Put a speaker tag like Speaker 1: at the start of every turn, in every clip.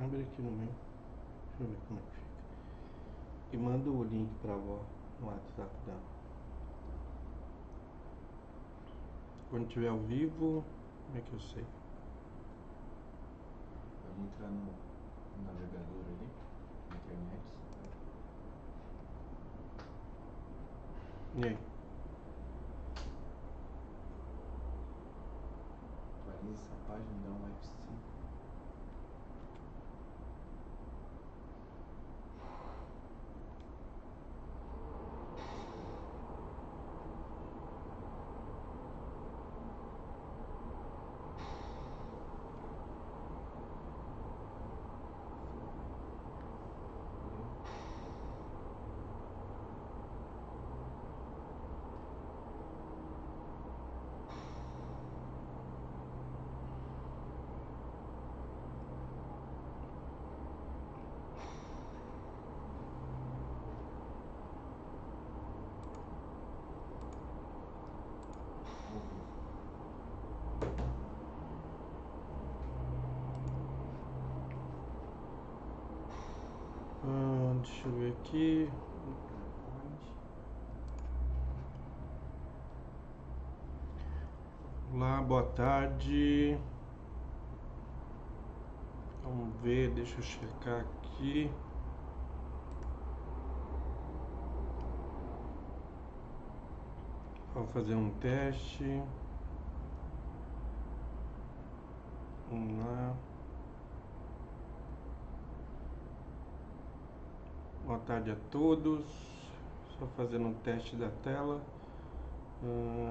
Speaker 1: Abre aqui no meio. Deixa eu ver como é que fica. E manda o link pra avó no WhatsApp dela. Quando tiver ao vivo, como é que eu sei?
Speaker 2: Pode entrar no navegador ali, na internet.
Speaker 1: E aí?
Speaker 2: Atualiza essa página, dá um F5.
Speaker 1: Deixa eu ver aqui. Olá, boa tarde. Vamos ver, deixa eu checar aqui. Vamos fazer um teste. Vamos lá. Boa tarde a todos. Só fazendo um teste da tela.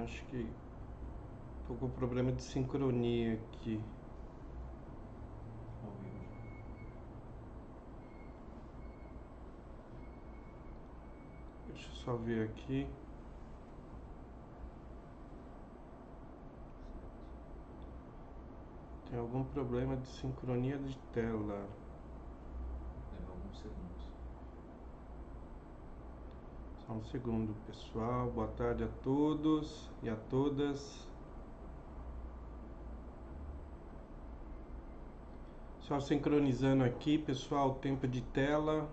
Speaker 1: Acho que tô com problema de sincronia aqui.
Speaker 2: Ao vivo.
Speaker 1: Deixa eu só ver aqui. Tem algum problema de sincronia de tela.
Speaker 2: Leva alguns segundos.
Speaker 1: Só um segundo, pessoal. Boa tarde a todos e a todas. Só sincronizando aqui, pessoal, o tempo de tela.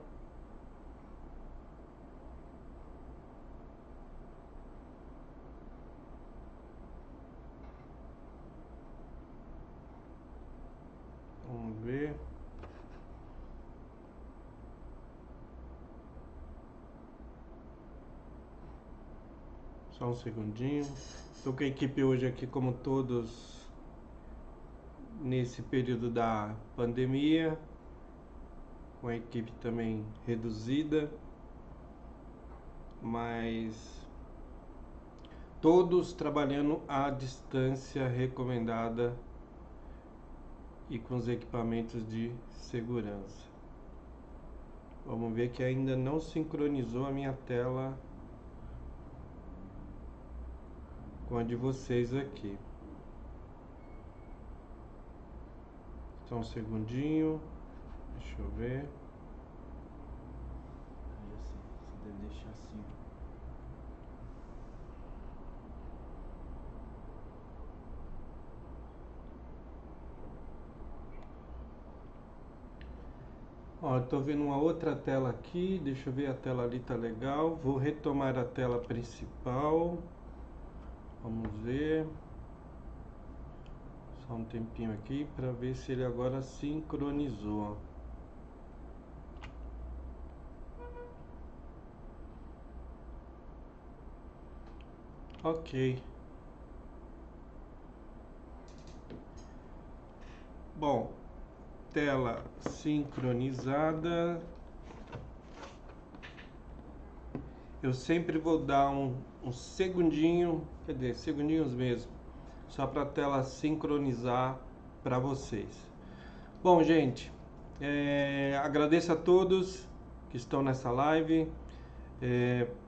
Speaker 1: Vamos ver. Só um segundinho. Estou com a equipe hoje aqui, como todos, nesse período da pandemia. Com a equipe também reduzida. Mas todos trabalhando à distância recomendada e com os equipamentos de segurança. Vamos ver que ainda não sincronizou a minha tela com a de vocês aqui. Só um segundinho. Deixa eu ver.
Speaker 2: Já sei, você deve deixar assim.
Speaker 1: Ó, eu tô vendo uma outra tela aqui. Deixa eu ver, a tela ali tá legal. Vou retomar a tela principal. Vamos ver. Só um tempinho aqui para ver se ele agora sincronizou. Ok. Bom, tela sincronizada. Eu sempre vou dar um segundinho, quer dizer, segundinhos mesmo, só para a tela sincronizar para vocês. Bom, gente, agradeço a todos que estão nessa live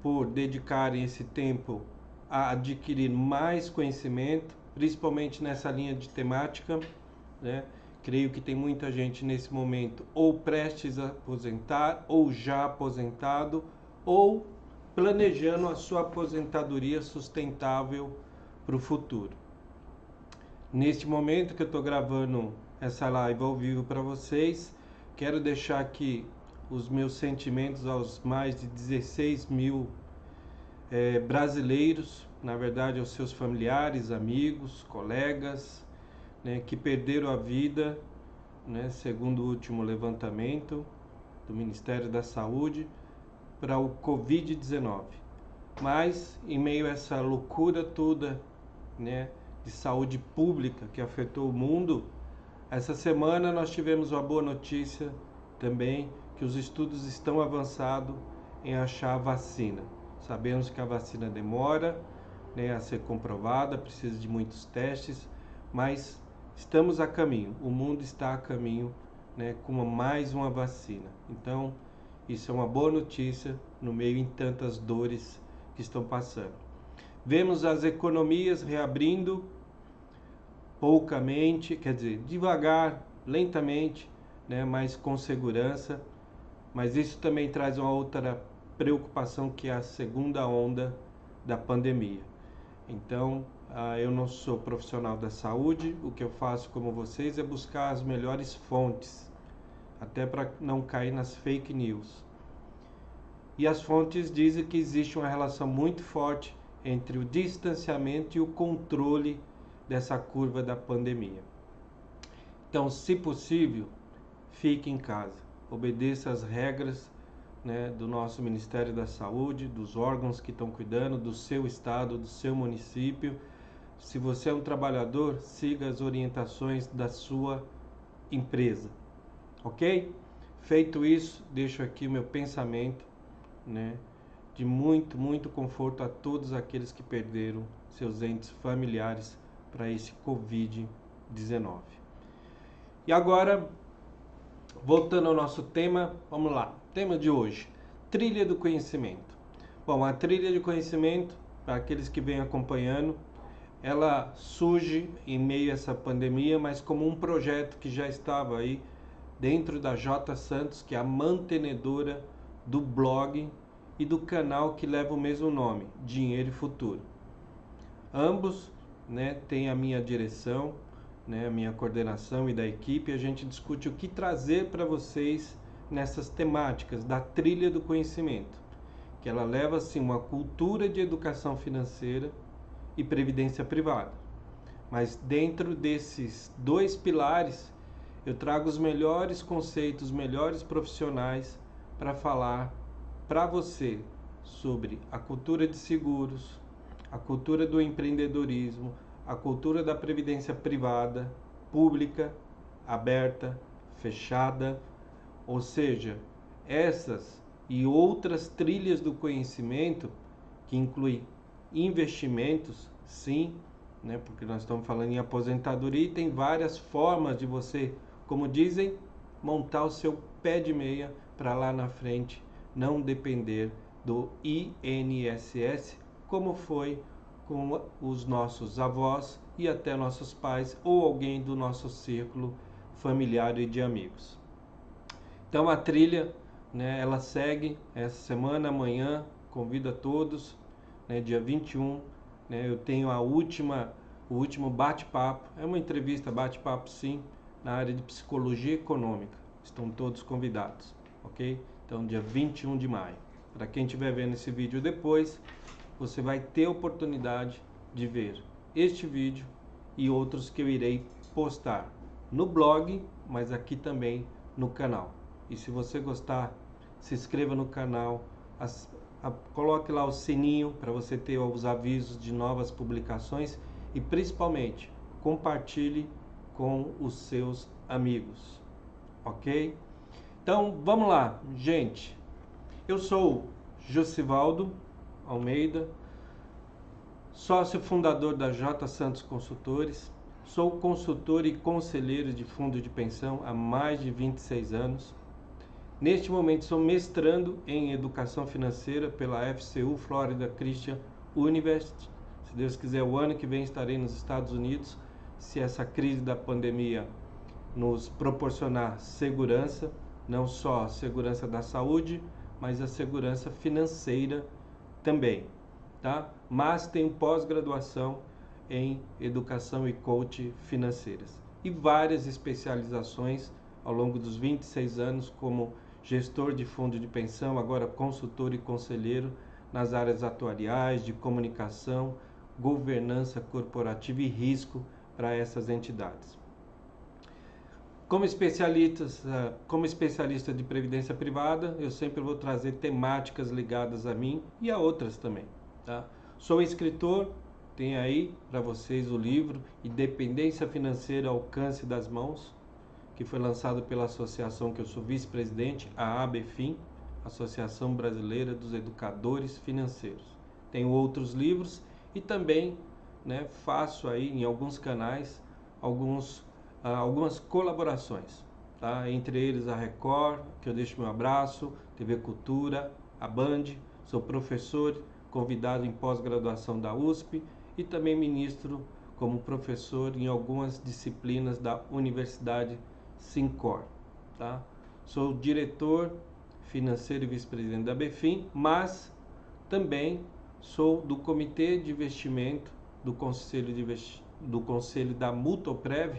Speaker 1: por dedicarem esse tempo a adquirir mais conhecimento, principalmente nessa linha de temática, né? Creio que tem muita gente nesse momento ou prestes a aposentar, ou já aposentado, ou planejando a sua aposentadoria sustentável para o futuro. Neste momento que eu estou gravando essa live ao vivo para vocês, quero deixar aqui os meus sentimentos aos mais de 16 mil brasileiros, na verdade aos seus familiares, amigos, colegas, né, que perderam a vida, né, segundo o último levantamento do Ministério da Saúde, para o Covid-19. Mas, em meio a essa loucura toda, né, de saúde pública que afetou o mundo, essa semana nós tivemos uma boa notícia também, que os estudos estão avançados em achar a vacina. Sabemos que a vacina demora, né, a ser comprovada, precisa de muitos testes, mas estamos a caminho, o mundo está a caminho, né, com mais uma vacina. Então, isso é uma boa notícia no meio em tantas dores que estão passando. Vemos as economias reabrindo poucamente, quer dizer, devagar, lentamente, né, mas com segurança. Mas isso também traz uma outra preocupação, que é a segunda onda da pandemia. Então, eu não sou profissional da saúde, o que eu faço como vocês é buscar as melhores fontes, até para não cair nas fake news. E as fontes dizem que existe uma relação muito forte entre o distanciamento e o controle dessa curva da pandemia. Então, se possível, fique em casa, obedeça as regras, né, do nosso Ministério da Saúde, dos órgãos que estão cuidando, do seu estado, do seu município. Se você é um trabalhador, siga as orientações da sua empresa, ok? Feito isso, deixo aqui o meu pensamento, né, de muito conforto a todos aqueles que perderam seus entes familiares para esse Covid-19. E agora, voltando ao nosso tema, vamos lá. Tema de hoje, trilha do conhecimento. Bom, a trilha de conhecimento, para aqueles que vêm acompanhando, ela surge em meio a essa pandemia, mas como um projeto que já estava aí dentro da J Santos, que é a mantenedora do blog e do canal que leva o mesmo nome, Dinheiro e Futuro. Ambos, né, têm a minha direção, né, a minha coordenação e da equipe. A gente discute o que trazer para vocês nessas temáticas da trilha do conhecimento, que ela leva assim uma cultura de educação financeira e previdência privada. Mas dentro desses dois pilares, eu trago os melhores conceitos, melhores profissionais para falar para você sobre a cultura de seguros, a cultura do empreendedorismo, a cultura da previdência privada, pública, aberta, fechada, ou seja, essas e outras trilhas do conhecimento, que inclui investimentos, sim, né, porque nós estamos falando em aposentadoria e tem várias formas de você, como dizem, montar o seu pé de meia para lá na frente não depender do INSS, como foi com os nossos avós e até nossos pais ou alguém do nosso círculo familiar e de amigos. Então a trilha, né, ela segue essa semana, amanhã, convido a todos, né, dia 21, né, eu tenho o último bate-papo, é uma entrevista, bate-papo sim, na área de psicologia econômica. Estão todos convidados, ok? Então dia 21 de maio. Para quem estiver vendo esse vídeo depois, você vai ter a oportunidade de ver este vídeo e outros que eu irei postar no blog, mas aqui também no canal. E se você gostar, se inscreva no canal, coloque lá o sininho para você ter os avisos de novas publicações e principalmente compartilhe com os seus amigos, ok? Então vamos lá, gente. Eu sou Josivaldo Almeida, sócio fundador da J Santos Consultores, sou consultor e conselheiro de fundo de pensão há mais de 26 anos. Neste momento sou mestrando em Educação Financeira pela FCU Florida Christian University. Se Deus quiser, o ano que vem estarei nos Estados Unidos, se essa crise da pandemia nos proporcionar segurança, não só a segurança da saúde, mas a segurança financeira também, tá? Mas tenho pós-graduação em Educação e Coaching Financeiras e várias especializações ao longo dos 26 anos como gestor de fundo de pensão, agora consultor e conselheiro nas áreas atuariais, de comunicação, governança corporativa e risco para essas entidades. Como especialista de previdência privada, eu sempre vou trazer temáticas ligadas a mim e a outras também. Tá? Sou escritor, tem aí para vocês o livro Independência Financeira ao Alcance das Mãos, que foi lançado pela associação que eu sou vice-presidente, a ABFIN, Associação Brasileira dos Educadores Financeiros. Tenho outros livros e também, faço aí em alguns canais algumas colaborações, tá? Entre eles a Record, que eu deixo meu abraço, TV Cultura, a Band. Sou professor convidado em pós-graduação da USP e também ministro como professor em algumas disciplinas da Universidade Sincor, tá? Sou diretor financeiro e vice-presidente da ABFIN, mas também sou do Comitê de Investimento do Conselho da Mutuprev,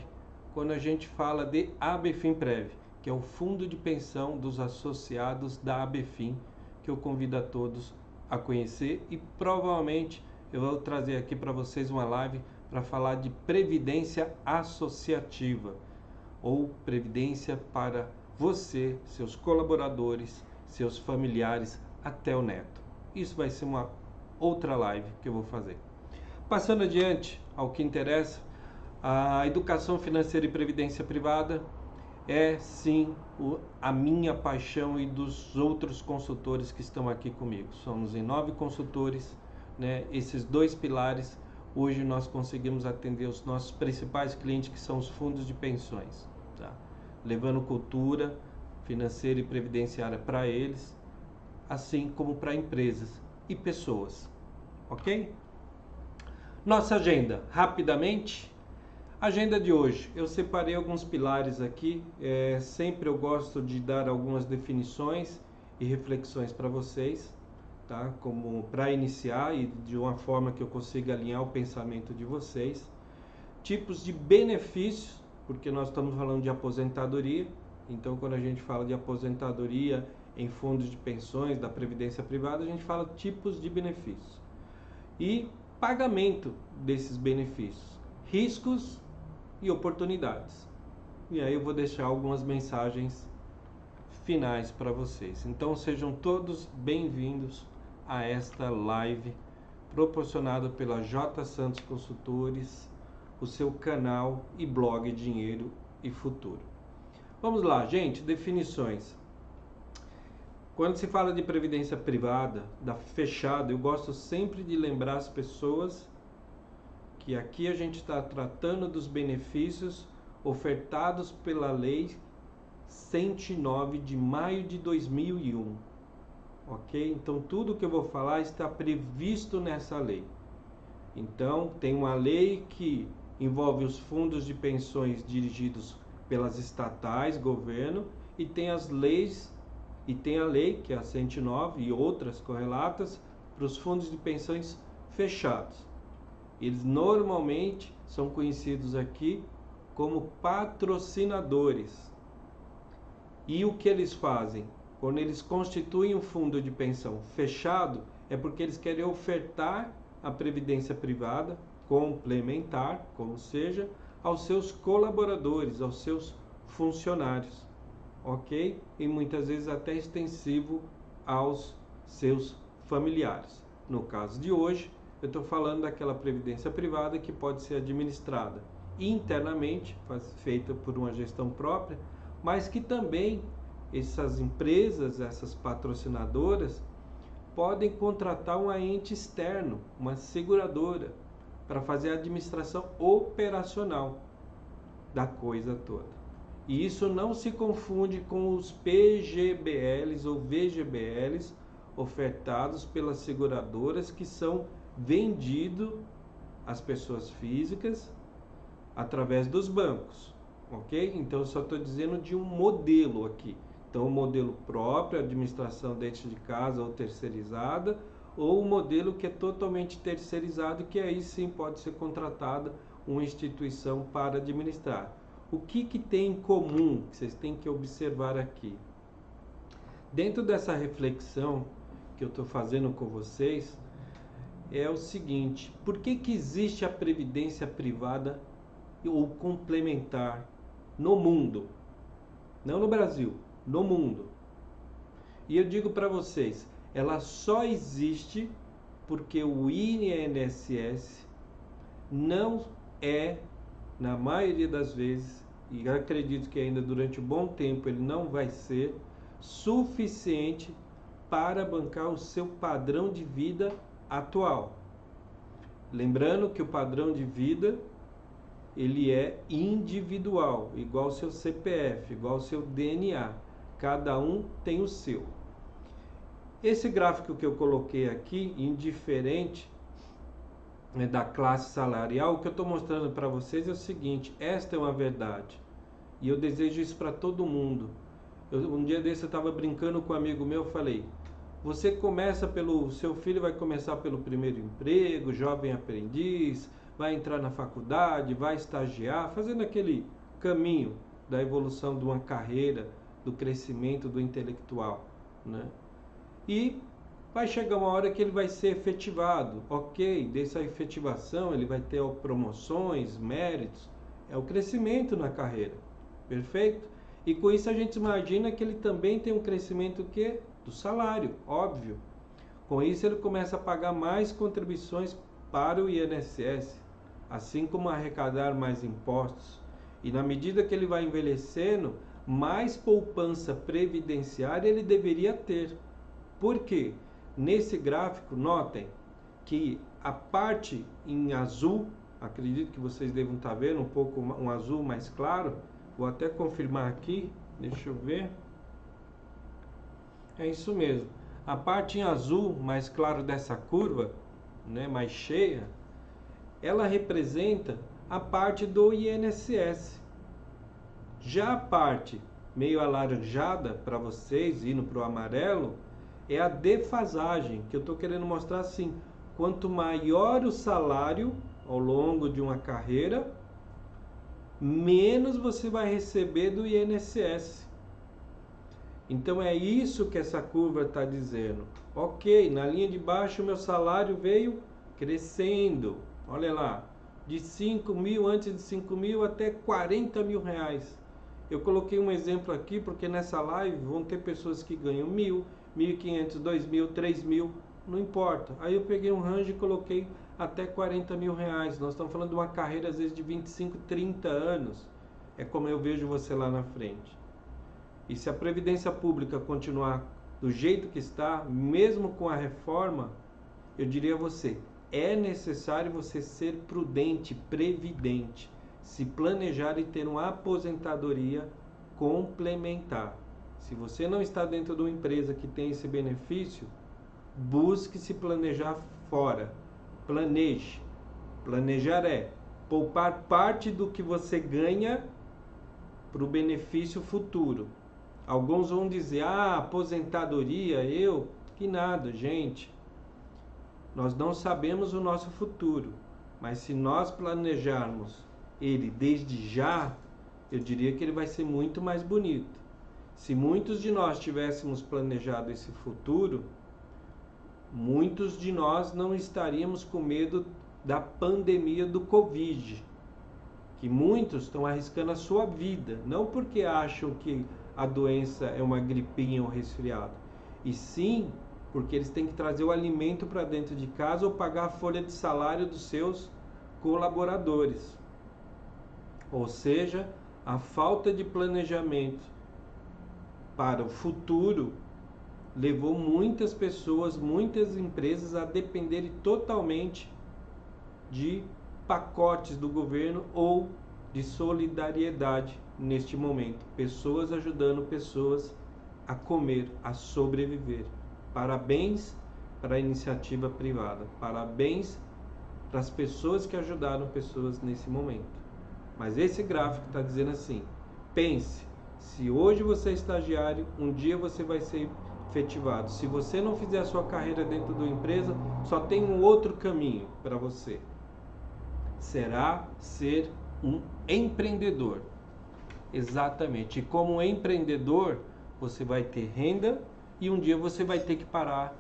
Speaker 1: quando a gente fala de ABFINPrev, que é o fundo de pensão dos associados da ABFIN, que eu convido a todos a conhecer, e provavelmente eu vou trazer aqui para vocês uma live para falar de previdência associativa, ou previdência para você, seus colaboradores, seus familiares, até o neto. Isso vai ser uma outra live que eu vou fazer. Passando adiante ao que interessa, a educação financeira e previdência privada é sim a minha paixão e dos outros consultores que estão aqui comigo. Somos em 9 consultores, esses 2 pilares. Hoje nós conseguimos atender os nossos principais clientes, que são os fundos de pensões, tá? Levando cultura financeira e previdenciária para eles, assim como para empresas e pessoas, ok? Nossa agenda, rapidamente. Agenda de hoje, eu separei alguns pilares aqui, sempre eu gosto de dar algumas definições e reflexões para vocês, tá? Como para iniciar e de uma forma que eu consiga alinhar o pensamento de vocês. Tipos de benefícios, porque nós estamos falando de aposentadoria, então quando a gente fala de aposentadoria em fundos de pensões, da previdência privada, a gente fala tipos de benefícios. E pagamento desses benefícios, riscos e oportunidades. E aí eu vou deixar algumas mensagens finais para vocês. Então sejam todos bem-vindos a esta live proporcionada pela J. Santos Consultores, o seu canal e blog Dinheiro e Futuro. Vamos lá, gente, definições. Quando se fala de previdência privada, da fechada, eu gosto sempre de lembrar as pessoas que aqui a gente está tratando dos benefícios ofertados pela Lei 109 de maio de 2001, ok? Então tudo que eu vou falar está previsto nessa lei. Então tem uma lei que envolve os fundos de pensões dirigidos pelas estatais, governo, e tem as leis, e tem a lei, que é a 109 e outras correlatas, para os fundos de pensões fechados. Eles normalmente são conhecidos aqui como patrocinadores. E o que eles fazem? Quando eles constituem um fundo de pensão fechado, é porque eles querem ofertar a previdência privada, complementar, como seja, aos seus colaboradores, aos seus funcionários, ok? E muitas vezes até extensivo aos seus familiares. No caso de hoje, eu estou falando daquela previdência privada que pode ser administrada internamente, feita por uma gestão própria, mas que também essas empresas, essas patrocinadoras, podem contratar um ente externo, uma seguradora, para fazer a administração operacional da coisa toda. E isso não se confunde com os PGBLs ou VGBLs ofertados pelas seguradoras, que são vendidos às pessoas físicas através dos bancos, ok? Então eu só estou dizendo de um modelo aqui. Então o modelo próprio, administração dentro de casa ou terceirizada, ou o modelo que é totalmente terceirizado, que aí sim pode ser contratada uma instituição para administrar. O que tem em comum que vocês têm que observar aqui? Dentro dessa reflexão que eu estou fazendo com vocês, é o seguinte: por que existe a previdência privada ou complementar no mundo? Não no Brasil, no mundo. E eu digo para vocês, ela só existe porque o INSS não é, na maioria das vezes, e acredito que ainda durante um bom tempo ele não vai ser suficiente para bancar o seu padrão de vida atual. Lembrando que o padrão de vida ele é individual, igual ao seu CPF, igual ao seu DNA. Cada um tem o seu. Esse gráfico que eu coloquei aqui, indiferente da classe salarial, o que eu estou mostrando para vocês é o seguinte: esta é uma verdade. E eu desejo isso para todo mundo. Um dia desse eu estava brincando com um amigo meu, falei: você começa pelo, seu filho vai começar pelo primeiro emprego, jovem aprendiz, vai entrar na faculdade, vai estagiar, fazendo aquele caminho da evolução de uma carreira, do crescimento do intelectual, né? E vai chegar uma hora que ele vai ser efetivado. Ok, dessa efetivação ele vai ter promoções, méritos, é o crescimento na carreira, perfeito? E com isso a gente imagina que ele também tem um crescimento que do salário, óbvio. Com isso ele começa a pagar mais contribuições para o INSS, assim como arrecadar mais impostos. E na medida que ele vai envelhecendo, mais poupança previdenciária ele deveria ter. Por quê? Nesse gráfico, notem que a parte em azul, acredito que vocês devem estar vendo um pouco um azul mais claro, vou até confirmar aqui, deixa eu ver. É isso mesmo. A parte em azul mais claro dessa curva, né, mais cheia, ela representa a parte do INSS. Já a parte meio alaranjada para vocês, indo para o amarelo, é a defasagem, que eu estou querendo mostrar assim: quanto maior o salário ao longo de uma carreira, menos você vai receber do INSS. Então é isso que essa curva está dizendo. Ok, na linha de baixo o meu salário veio crescendo, olha lá, de 5 mil, antes de 5 mil até 40 mil reais. Eu coloquei um exemplo aqui porque nessa live vão ter pessoas que ganham 1.000, 1.500, 2.000, 3.000, não importa. Aí eu peguei um range e coloquei até 40 mil reais. Nós estamos falando de uma carreira às vezes de 25, 30 anos. É como eu vejo você lá na frente. E se a Previdência Pública continuar do jeito que está, mesmo com a reforma, eu diria a você, é necessário você ser prudente, previdente, se planejar e ter uma aposentadoria complementar. Se você não está dentro de uma empresa que tem esse benefício, busque se planejar fora. Planeje. Planejar é poupar parte do que você ganha para o benefício futuro. Alguns vão dizer: aposentadoria, que nada, gente. Nós não sabemos o nosso futuro, mas se nós planejarmos ele desde já, eu diria que ele vai ser muito mais bonito. Se muitos de nós tivéssemos planejado esse futuro, muitos de nós não estaríamos com medo da pandemia do Covid, que muitos estão arriscando a sua vida, não porque acham que a doença é uma gripinha ou resfriado, e sim porque eles têm que trazer o alimento para dentro de casa ou pagar a folha de salário dos seus colaboradores. Ou seja, a falta de planejamento para o futuro levou muitas pessoas, muitas empresas a dependerem totalmente de pacotes do governo ou de solidariedade neste momento. Pessoas ajudando pessoas a comer, a sobreviver. Parabéns para a iniciativa privada. Parabéns para as pessoas que ajudaram pessoas nesse momento. Mas esse gráfico está dizendo assim: pense, se hoje você é estagiário, um dia você vai ser efetivado. Se você não fizer a sua carreira dentro da empresa, só tem um outro caminho para você. Será ser um empreendedor. Exatamente. E como empreendedor, você vai ter renda e um dia você vai ter que parar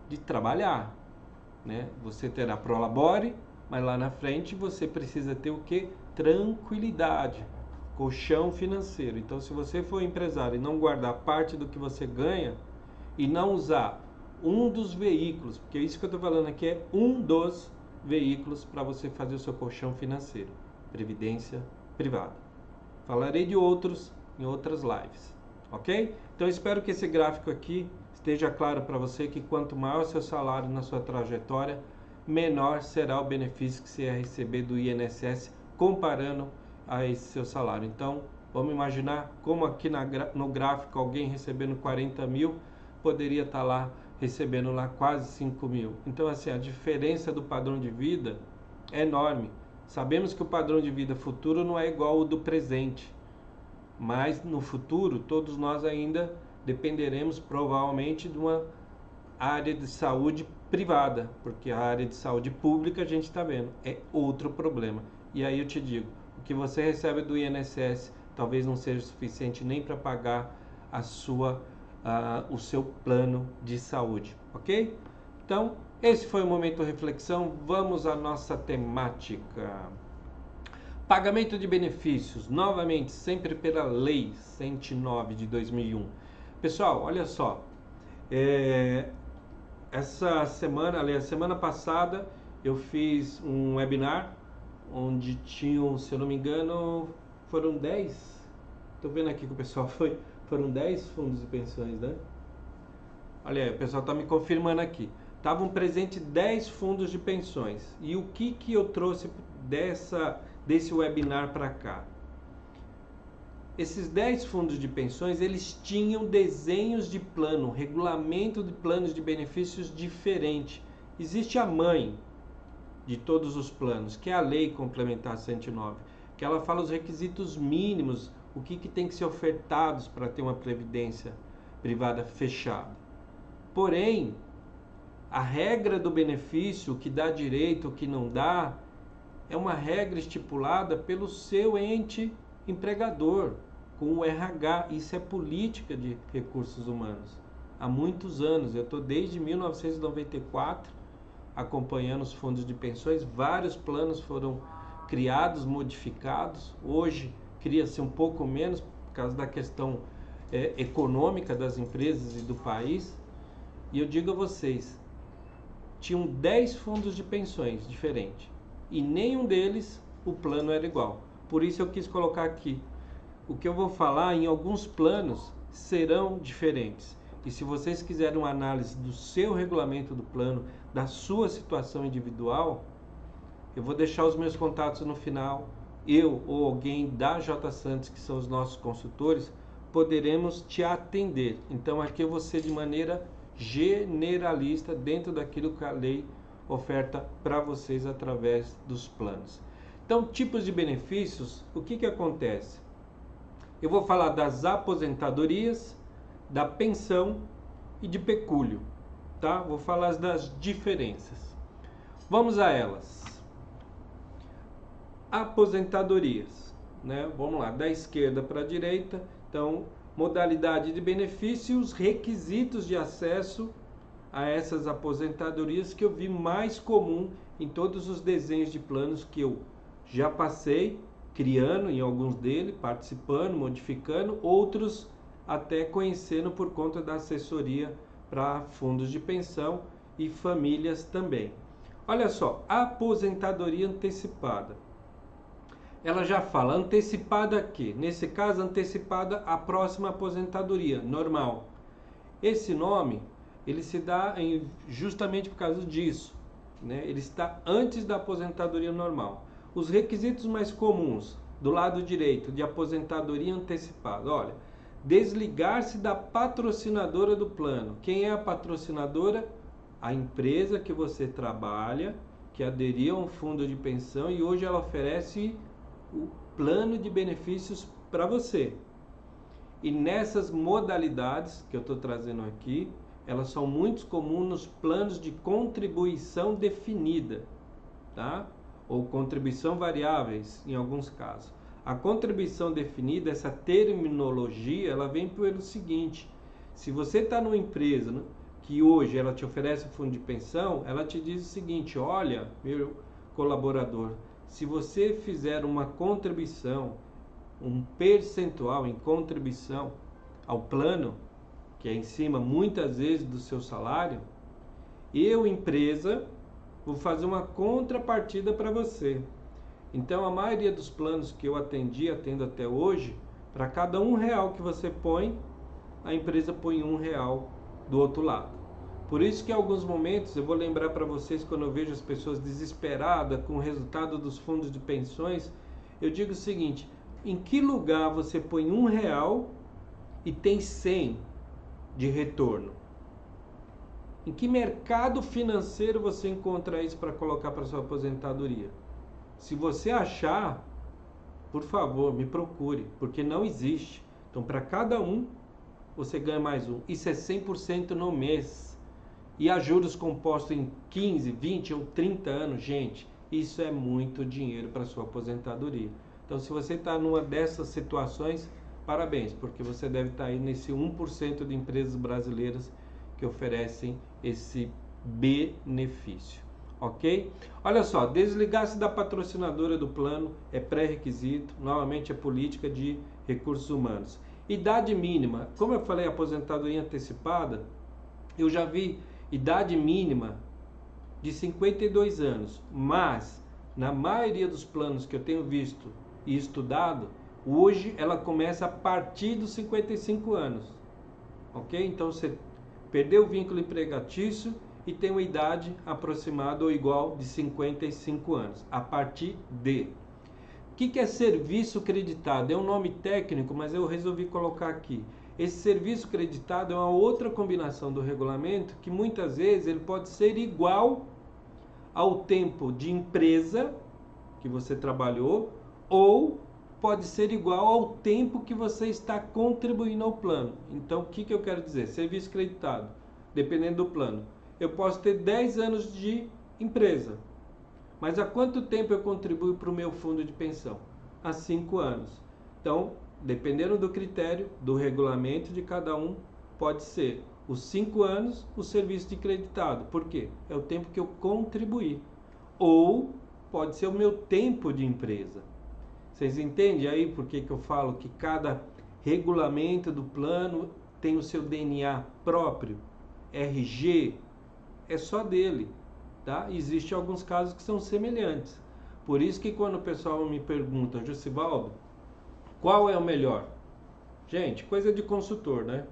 Speaker 1: de trabalhar, né? Você terá prolabore, mas lá na frente você precisa ter o quê? Tranquilidade, colchão financeiro. Então, se você for empresário e não guardar parte do que você ganha e não usar um dos veículos, porque isso que eu estou falando aqui é um dos veículos para você fazer o seu colchão financeiro, previdência privada. Falarei de outros em outras lives, ok? Então espero que esse gráfico aqui esteja claro para você que quanto maior o seu salário na sua trajetória, menor será o benefício que você ia receber do INSS comparando a esse seu salário. Então vamos imaginar como aqui no gráfico alguém recebendo 40 mil poderia estar lá recebendo lá quase 5 mil. Então assim, a diferença do padrão de vida é enorme. Sabemos que o padrão de vida futuro não é igual ao do presente, mas no futuro todos nós ainda dependeremos provavelmente de uma área de saúde privada, porque a área de saúde pública a gente está vendo, é outro problema. E aí eu te digo, o que você recebe do INSS talvez não seja suficiente nem para pagar o seu plano de saúde, ok? Então, esse foi o momento de reflexão. Vamos à nossa temática. Pagamento de benefícios, novamente, sempre pela Lei 109 de 2001. Pessoal, olha só. Essa semana, aliás, semana passada, eu fiz um webinar onde tinham, se eu não me engano, foram 10. Estou vendo aqui que o pessoal foram 10 fundos de pensões, né? Olha aí, o pessoal está me confirmando aqui. Estavam presentes 10 fundos de pensões. E o que eu trouxe desse webinar para cá? Esses 10 fundos de pensões, eles tinham desenhos de plano, regulamento de planos de benefícios diferente. Existe a mãe de todos os planos, que é a Lei Complementar 109, que ela fala os requisitos mínimos, o que tem que ser ofertados para ter uma previdência privada fechada. Porém, a regra do benefício, o que dá direito, o que não dá, é uma regra estipulada pelo seu ente empregador, com o RH. Isso é política de recursos humanos. Há muitos anos, eu estou desde 1994 acompanhando os fundos de pensões. Vários planos foram criados, modificados. Hoje cria-se um pouco menos por causa da questão econômica das empresas e do país. E eu digo a vocês, tinham 10 fundos de pensões diferentes e nenhum deles o plano era igual. Por isso eu quis colocar aqui. O que eu vou falar em alguns planos serão diferentes. E se vocês quiserem uma análise do seu regulamento do plano, da sua situação individual, eu vou deixar os meus contatos no final. Eu ou alguém da J Santos, que são os nossos consultores, poderemos te atender. Então aqui eu vou ser de maneira generalista dentro daquilo que a lei oferta para vocês através dos planos. Então, tipos de benefícios, o que acontece? Eu vou falar das aposentadorias, da pensão e de pecúlio, tá? Vou falar das diferenças. Vamos a elas. Aposentadorias, né? Vamos lá, da esquerda para a direita. Então, modalidade de benefícios, requisitos de acesso a essas aposentadorias que eu vi mais comum em todos os desenhos de planos que eu já passei, criando em alguns deles, participando, modificando, outros até conhecendo por conta da assessoria para fundos de pensão e famílias também. Olha só, aposentadoria antecipada. Ela já fala antecipada aqui, nesse caso antecipada a próxima aposentadoria, normal. Esse nome, ele se dá justamente por causa disso, né? Ele está antes da aposentadoria normal. Os requisitos mais comuns, do lado direito, de aposentadoria antecipada, olha, desligar-se da patrocinadora do plano. Quem é a patrocinadora? A empresa que você trabalha, que aderiu a um fundo de pensão e hoje ela oferece o plano de benefícios para você. E nessas modalidades que eu estou trazendo aqui, elas são muito comuns nos planos de contribuição definida, tá? Ou contribuição variáveis, em alguns casos. A contribuição definida, essa terminologia, ela vem pelo seguinte: se você está numa empresa, né, que hoje ela te oferece um fundo de pensão, ela te diz o seguinte: olha, meu colaborador, se você fizer uma contribuição, um percentual em contribuição ao plano, que é em cima muitas vezes do seu salário, eu, empresa, vou fazer uma contrapartida para você. Então, a maioria dos planos que eu atendo até hoje, para cada R$ 1 que você põe, a empresa põe R$ 1 do outro lado. Por isso que em alguns momentos, eu vou lembrar para vocês, quando eu vejo as pessoas desesperadas com o resultado dos fundos de pensões, eu digo o seguinte: em que lugar você põe R$ 1 e tem 100 de retorno? Em que mercado financeiro você encontra isso para colocar para sua aposentadoria? Se você achar, por favor, me procure, porque não existe. Então, para cada um, você ganha mais um. Isso é 100% no mês. E a juros compostos em 15, 20 ou 30 anos, gente, isso é muito dinheiro para sua aposentadoria. Então, se você está numa dessas situações, parabéns, porque você deve estar aí nesse 1% de empresas brasileiras que oferecem esse benefício. Ok? Olha só, desligar-se da patrocinadora do plano é pré-requisito, novamente é política de recursos humanos. Idade mínima, como eu falei, aposentadoria antecipada, eu já vi idade mínima de 52 anos, mas na maioria dos planos que eu tenho visto e estudado, hoje ela começa a partir dos 55 anos. Ok? Então você perdeu o vínculo empregatício e tem uma idade aproximada ou igual de 55 anos, a partir de. O que é serviço creditado? É um nome técnico, mas eu resolvi colocar aqui. Esse serviço creditado é uma outra combinação do regulamento que muitas vezes ele pode ser igual ao tempo de empresa que você trabalhou ou pode ser igual ao tempo que você está contribuindo ao plano. Então, o que eu quero dizer? Serviço creditado, dependendo do plano. Eu posso ter 10 anos de empresa, mas há quanto tempo eu contribuo para o meu fundo de pensão? Há 5 anos. Então, dependendo do critério, do regulamento de cada um, pode ser os 5 anos o serviço de creditado. Por quê? É o tempo que eu contribuí. Ou pode ser o meu tempo de empresa. Vocês entendem aí por que eu falo que cada regulamento do plano tem o seu DNA próprio? RG é só dele, tá? Existem alguns casos que são semelhantes. Por isso que quando o pessoal me pergunta, Josivaldo, qual é o melhor? Gente, coisa de consultor, né?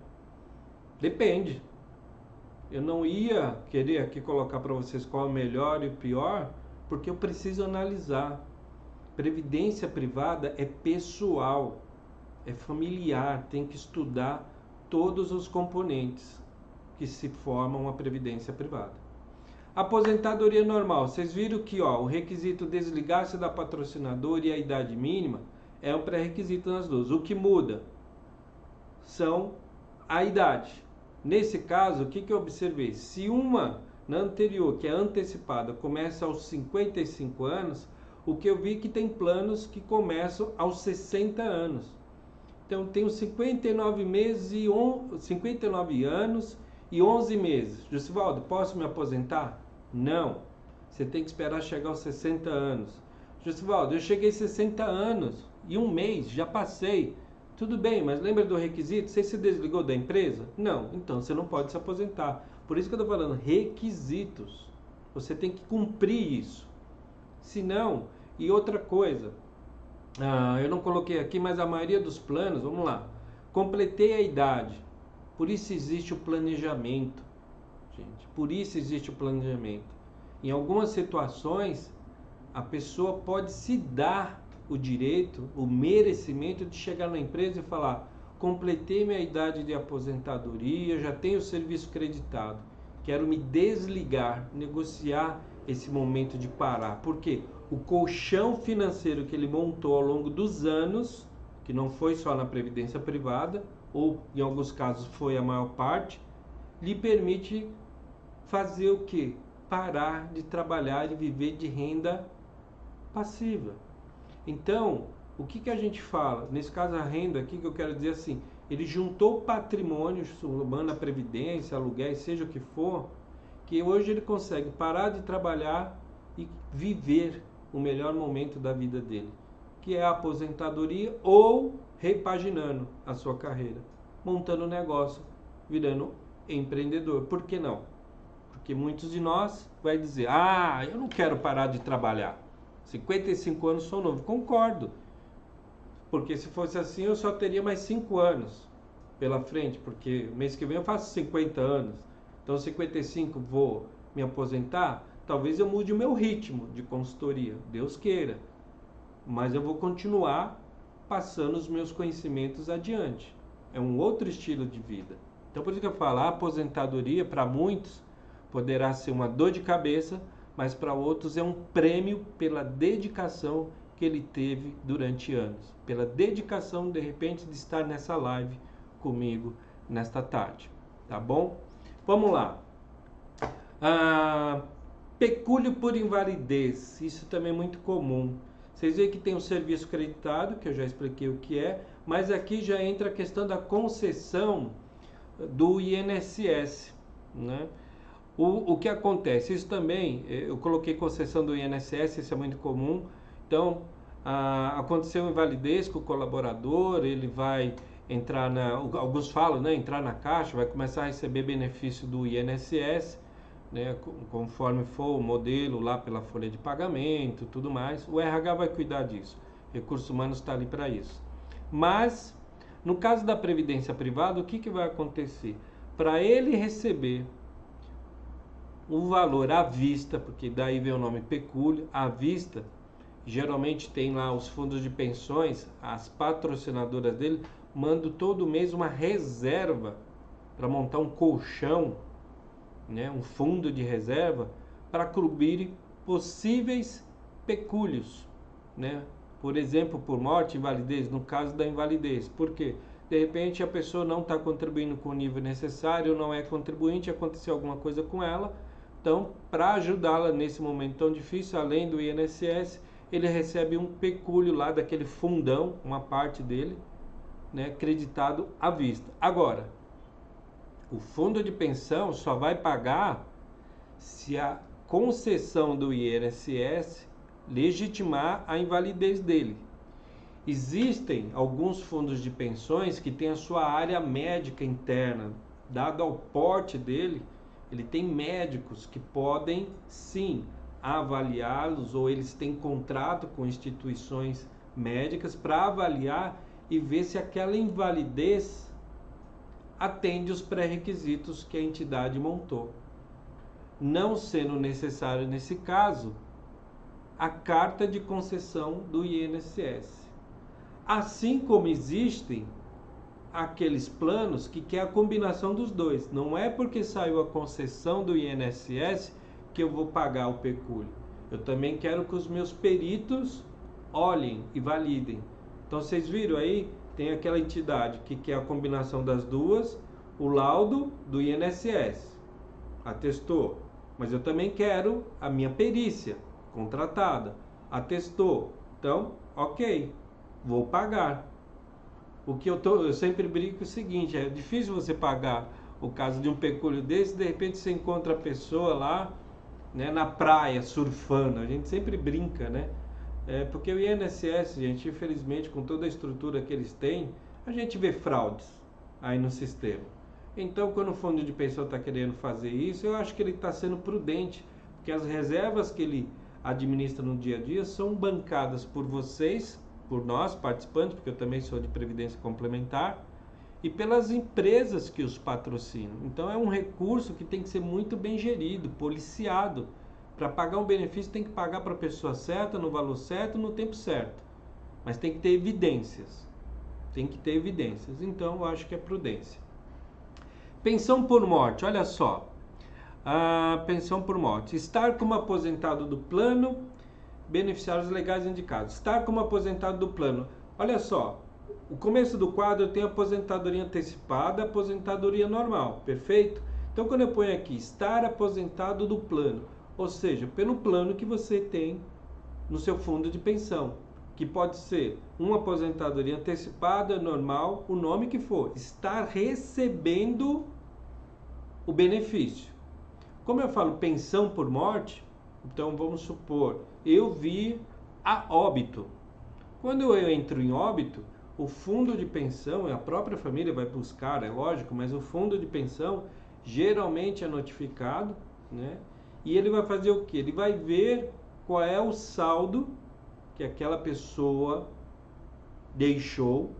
Speaker 1: Depende. Eu não ia querer aqui colocar para vocês qual é o melhor e o pior, porque eu preciso analisar. Previdência privada é pessoal, é familiar, tem que estudar todos os componentes que se formam a previdência privada. Aposentadoria normal, vocês viram que o requisito desligar-se da patrocinadora e a idade mínima é um pré-requisito nas duas. O que muda são a idade. Nesse caso, o que eu observei? Se uma na anterior, que é antecipada, começa aos 55 anos, o que eu vi que tem planos que começam aos 60 anos. Então, tenho 59 anos e 11 meses. Josivaldo, posso me aposentar? Não. Você tem que esperar chegar aos 60 anos. Josivaldo, eu cheguei a 60 anos e um mês, já passei. Tudo bem, mas lembra do requisito? Você se desligou da empresa? Não. Então, você não pode se aposentar. Por isso que eu estou falando requisitos. Você tem que cumprir isso. Se não, e outra coisa, eu não coloquei aqui, mas a maioria dos planos, vamos lá, completei a idade, por isso existe o planejamento, gente, por isso existe o planejamento. Em algumas situações, a pessoa pode se dar o direito, o merecimento de chegar na empresa e falar, completei minha idade de aposentadoria, já tenho o serviço creditado, quero me desligar, negociar esse momento de parar. Por quê? O colchão financeiro que ele montou ao longo dos anos, que não foi só na previdência privada, ou em alguns casos foi a maior parte, lhe permite fazer o quê? Parar de trabalhar e viver de renda passiva. Então, O que a gente fala? Nesse caso, a renda aqui, que eu quero dizer assim, ele juntou patrimônio, somando a previdência, aluguéis, seja o que for, que hoje ele consegue parar de trabalhar e viver o melhor momento da vida dele, que é a aposentadoria ou repaginando a sua carreira, montando um negócio, virando empreendedor. Por que não? Porque muitos de nós vai dizer, eu não quero parar de trabalhar. 55 anos sou novo. Concordo. Porque se fosse assim, eu só teria mais 5 anos pela frente, porque mês que vem eu faço 50 anos. Então, 55 vou me aposentar, talvez eu mude o meu ritmo de consultoria, Deus queira. Mas eu vou continuar passando os meus conhecimentos adiante. É um outro estilo de vida. Então, por isso que eu falo, a aposentadoria, para muitos, poderá ser uma dor de cabeça, mas para outros é um prêmio pela dedicação que ele teve durante anos. Pela dedicação, de repente, de estar nessa live comigo nesta tarde. Tá bom? Vamos lá. Pecúlio por invalidez. Isso também é muito comum. Vocês veem que tem um serviço creditado, que eu já expliquei o que é, mas aqui já entra a questão da concessão do INSS, né? O que acontece? Isso também, eu coloquei concessão do INSS, isso é muito comum. Então, aconteceu invalidez com o colaborador, ele vai entrar alguns falam, né, entrar na caixa, vai começar a receber benefício do INSS, né, conforme for o modelo lá pela folha de pagamento, tudo mais. O RH vai cuidar disso. Recursos humanos está ali para isso. Mas, no caso da previdência privada, o que vai acontecer? Para ele receber o valor à vista, porque daí vem o nome pecúlio, à vista, geralmente tem lá os fundos de pensões, as patrocinadoras dele, mandam todo mês uma reserva para montar um colchão, né, um fundo de reserva, para cobrir possíveis pecúlios, né? Por exemplo, por morte, invalidez, no caso da invalidez. Por quê? De repente a pessoa não está contribuindo com o nível necessário, não é contribuinte, aconteceu alguma coisa com ela. Então, para ajudá-la nesse momento tão difícil, além do INSS, ele recebe um pecúlio lá daquele fundão, uma parte dele, né, creditado à vista. Agora, o fundo de pensão só vai pagar se a concessão do INSS legitimar a invalidez dele. Existem alguns fundos de pensões que têm a sua área médica interna, dado ao porte dele, ele tem médicos que podem sim avaliá-los, ou eles têm contrato com instituições médicas para avaliar e ver se aquela invalidez atende os pré-requisitos que a entidade montou. Não sendo necessário nesse caso a carta de concessão do INSS. Assim como existem aqueles planos que quer a combinação dos dois. Não é porque saiu a concessão do INSS que eu vou pagar o pecúlio. Eu também quero que os meus peritos olhem e validem. Então vocês viram aí, tem aquela entidade que quer a combinação das duas, o laudo do INSS, atestou. Mas eu também quero a minha perícia contratada, atestou. Então, ok, vou pagar. O que eu sempre brinco é o seguinte, é difícil você pagar o caso de um pecúlio desse, de repente você encontra a pessoa lá, né, na praia, surfando. A gente sempre brinca, né? Porque o INSS, gente, infelizmente, com toda a estrutura que eles têm, a gente vê fraudes aí no sistema. Então, quando o fundo de pensão está querendo fazer isso, eu acho que ele está sendo prudente, porque as reservas que ele administra no dia a dia são bancadas por vocês, por nós, participantes, porque eu também sou de previdência complementar, e pelas empresas que os patrocinam. Então é um recurso que tem que ser muito bem gerido, policiado. Para pagar um benefício tem que pagar para a pessoa certa, no valor certo, no tempo certo. Mas tem que ter evidências. Tem que ter evidências. Então eu acho que é prudência. Pensão por morte, olha só. Pensão por morte. Estar como aposentado do plano, beneficiários legais indicados. Estar como aposentado do plano. Olha só, o começo do quadro tem aposentadoria antecipada, aposentadoria normal, perfeito? Então quando eu ponho aqui, estar aposentado do plano, ou seja, pelo plano que você tem no seu fundo de pensão. que pode ser uma aposentadoria antecipada, normal, o nome que for, estar recebendo o benefício. Como eu falo pensão por morte, então vamos supor, eu vi a óbito. Quando eu entro em óbito, o fundo de pensão, a própria família vai buscar, é lógico, mas o fundo de pensão geralmente é notificado, né? E ele vai fazer o quê? Ele vai ver qual é o saldo que aquela pessoa deixou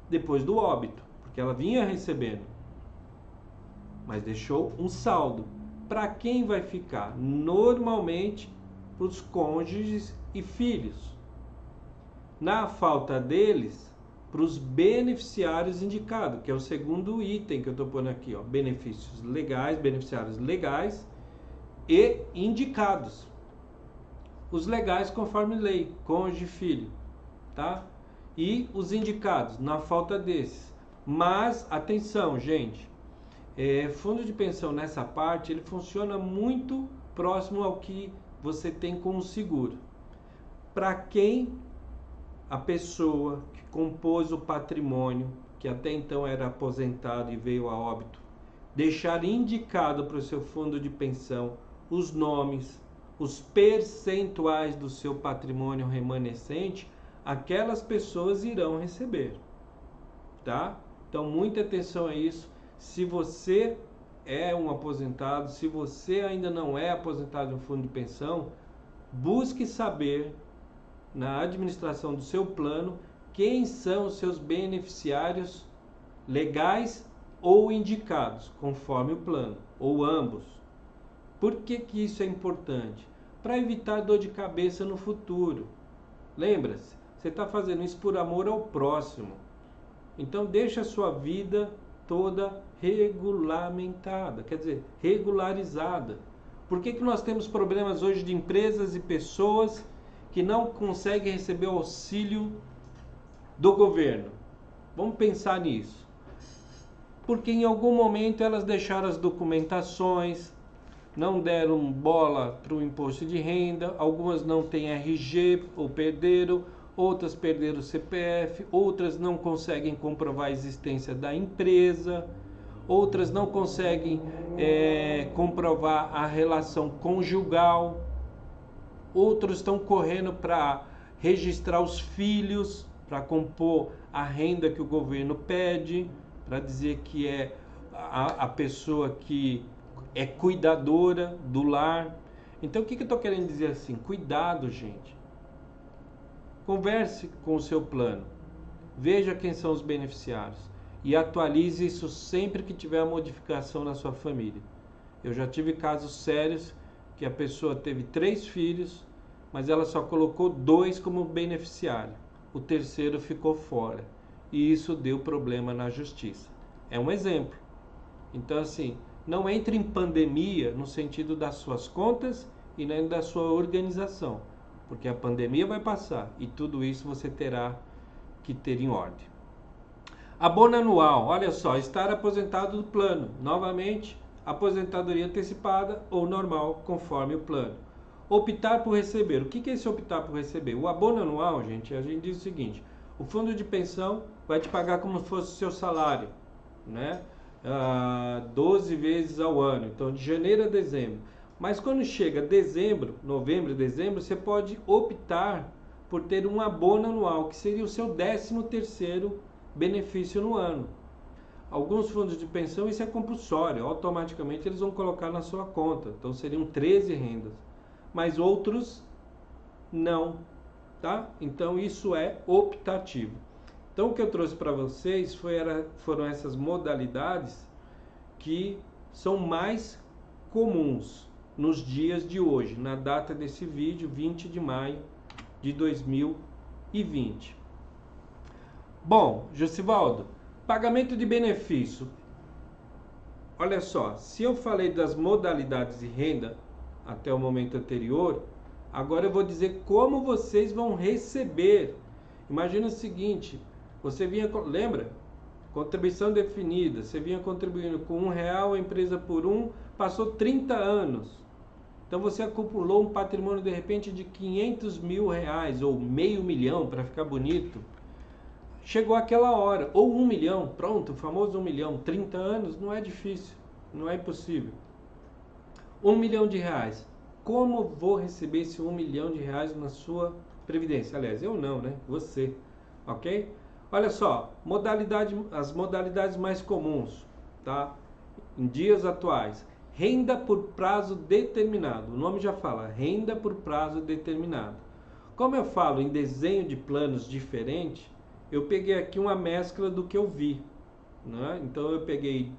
Speaker 1: depois do óbito, porque ela vinha recebendo, mas deixou um saldo. Para quem vai ficar? Normalmente para os cônjuges e filhos. Na falta deles, para os beneficiários indicados, que é o segundo item que eu estou pondo aqui, ó, benefícios legais, beneficiários legais e indicados. Os legais conforme lei, cônjuge e filho, tá? E os indicados, na falta desses. Mas, atenção, gente, fundo de pensão nessa parte, ele funciona muito próximo ao que você tem com o seguro. Para quem a pessoa que compôs o patrimônio, que até então era aposentado e veio a óbito, deixar indicado para o seu fundo de pensão os nomes, os percentuais do seu patrimônio remanescente, aquelas pessoas irão receber, tá? Então, muita atenção a isso. Se você é um aposentado, se você ainda não é aposentado no fundo de pensão, busque saber na administração do seu plano quem são os seus beneficiários legais ou indicados, conforme o plano, ou ambos. Por que que isso é importante? Para evitar dor de cabeça no futuro. Lembra-se, você está fazendo isso por amor ao próximo. Então deixa a sua vida toda regulamentada, quer dizer, regularizada. Por que que nós temos problemas hoje de empresas e pessoas que não conseguem receber o auxílio do governo? Vamos pensar nisso. Porque em algum momento elas deixaram as documentações, não deram bola para o imposto de renda, algumas não têm RG ou perderam, outras perderam o CPF, outras não conseguem comprovar a existência da empresa, outras não conseguem comprovar a relação conjugal, outros estão correndo para registrar os filhos, para compor a renda que o governo pede, para dizer que é a pessoa que é cuidadora do lar. Então, o que eu estou querendo dizer assim? Cuidado, gente. Converse com o seu plano. Veja quem são os beneficiários. E atualize isso sempre que tiver a modificação na sua família. Eu já tive casos sérios que a pessoa teve 3 filhos, mas ela só colocou 2 como beneficiário. O terceiro ficou fora. E isso deu problema na justiça. É um exemplo. Então, assim, não entre em pandemia no sentido das suas contas e nem da sua organização, porque a pandemia vai passar e tudo isso você terá que ter em ordem. Abono anual, olha só, estar aposentado do plano, novamente, aposentadoria antecipada ou normal, conforme o plano. Optar por receber, o que é esse optar por receber? O abono anual, gente, a gente diz o seguinte, o fundo de pensão vai te pagar como se fosse o seu salário, né? 12 vezes ao ano, então de janeiro a dezembro. Mas quando chega dezembro, novembro e dezembro, você pode optar por ter um abono anual, que seria o seu 13º benefício no ano. Alguns fundos de pensão isso é compulsório, automaticamente eles vão colocar na sua conta, então seriam 13 rendas. Mas outros não, tá? Então isso é optativo. Então o que eu trouxe para vocês foram essas modalidades que são mais comuns nos dias de hoje, na data desse vídeo, 20 de maio de 2020. Bom, Josivaldo, pagamento de benefício. Olha só, se eu falei das modalidades de renda até o momento anterior, agora eu vou dizer como vocês vão receber. Imagina o seguinte, você vinha, lembra? Contribuição definida, você vinha contribuindo com R$1, a empresa por 1, passou 30 anos. Então você acumulou um patrimônio de repente de 500 mil reais ou meio milhão, para ficar bonito. Chegou aquela hora, ou 1 milhão, pronto, o famoso 1 milhão, 30 anos, não é difícil, não é impossível. 1 milhão de reais. Como vou receber esse 1 milhão de reais na sua previdência? Aliás, eu não, né? Você, ok? Olha só, as modalidades mais comuns, tá? Em dias atuais. Renda por prazo determinado. O nome já fala, renda por prazo determinado. Como eu falo em desenho de planos diferente, eu peguei aqui uma mescla do que eu vi, né? Então eu peguei,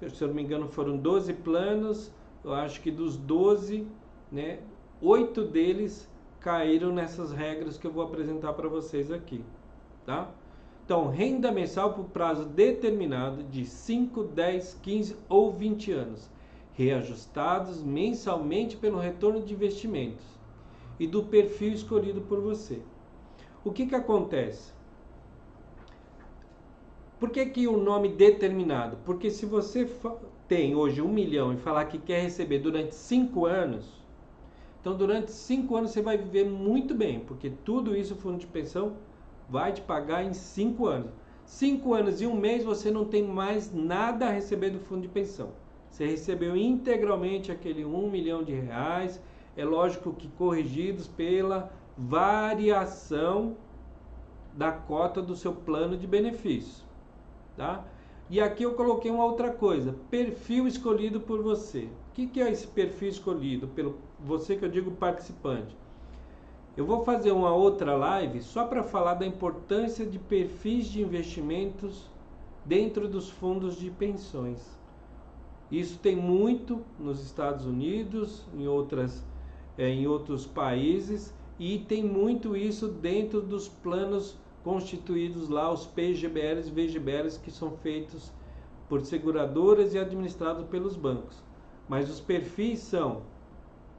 Speaker 1: se eu não me engano, foram 12 planos. Eu acho que dos 12, né, 8 deles caíram nessas regras que eu vou apresentar para vocês aqui, tá? Então, renda mensal por prazo determinado de 5, 10, 15 ou 20 anos, reajustados mensalmente pelo retorno de investimentos e do perfil escolhido por você. O que acontece? Por que o nome determinado? Porque se você tem hoje 1 milhão e falar que quer receber durante 5 anos, então durante 5 anos você vai viver muito bem, porque tudo isso o fundo de pensão vai te pagar em 5 anos. 5 anos e 1 mês você não tem mais nada a receber do fundo de pensão. Você recebeu integralmente aquele 1 milhão de reais, é lógico que corrigidos pela variação da cota do seu plano de benefícios, tá? E aqui eu coloquei uma outra coisa, perfil escolhido por você. O que é esse perfil escolhido? Pelo você, que eu digo participante. Eu vou fazer uma outra live só para falar da importância de perfis de investimentos dentro dos fundos de pensões. Isso tem muito nos Estados Unidos, em outros países, e tem muito isso dentro dos planos constituídos lá, os PGBLs e VGBLs, que são feitos por seguradoras e administrados pelos bancos. Mas os perfis são,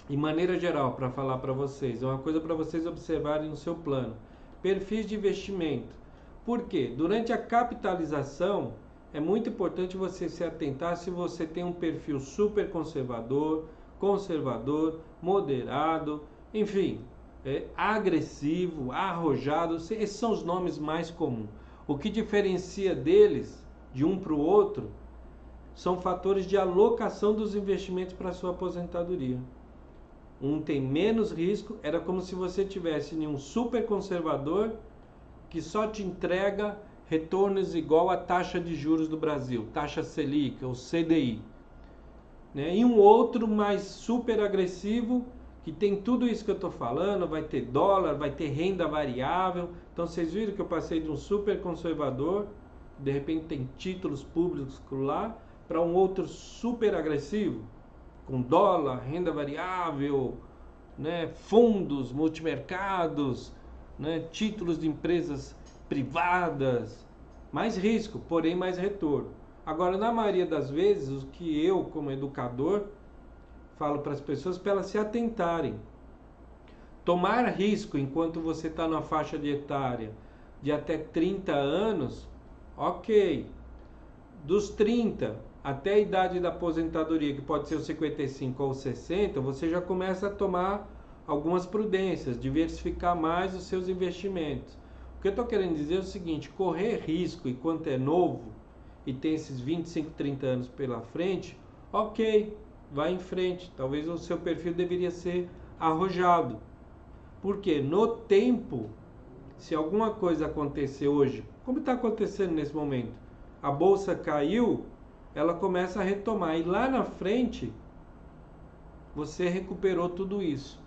Speaker 1: de maneira geral, para falar para vocês, é uma coisa para vocês observarem no seu plano. Perfis de investimento. Por quê? Durante a capitalização, é muito importante você se atentar se você tem um perfil super conservador, moderado, enfim, agressivo, arrojado. Esses são os nomes mais comuns. O que diferencia deles, de um para o outro, são fatores de alocação dos investimentos para a sua aposentadoria. Um tem menos risco, era como se você tivesse um super conservador que só te entrega retornos igual à taxa de juros do Brasil, taxa Selic ou CDI, né? E um outro mais super agressivo, que tem tudo isso que eu estou falando, vai ter dólar, vai ter renda variável. Então vocês viram que eu passei de um super conservador, de repente tem títulos públicos lá, para um outro super agressivo, com dólar, renda variável, né, fundos, multimercados, né, títulos de empresas privadas, mais risco, porém mais retorno. Agora, na maioria das vezes, o que eu, como educador, falo para as pessoas para elas se atentarem. Tomar risco enquanto você está na faixa de etária de até 30 anos, ok. Dos 30 até a idade da aposentadoria, que pode ser os 55 ou 60, você já começa a tomar algumas prudências, diversificar mais os seus investimentos. O que eu estou querendo dizer é o seguinte: correr risco enquanto é novo e tem esses 25, 30 anos pela frente, ok, vai em frente. Talvez o seu perfil deveria ser arrojado. Porque no tempo, se alguma coisa acontecer hoje, como está acontecendo nesse momento, a bolsa caiu, ela começa a retomar. E lá na frente, você recuperou tudo isso.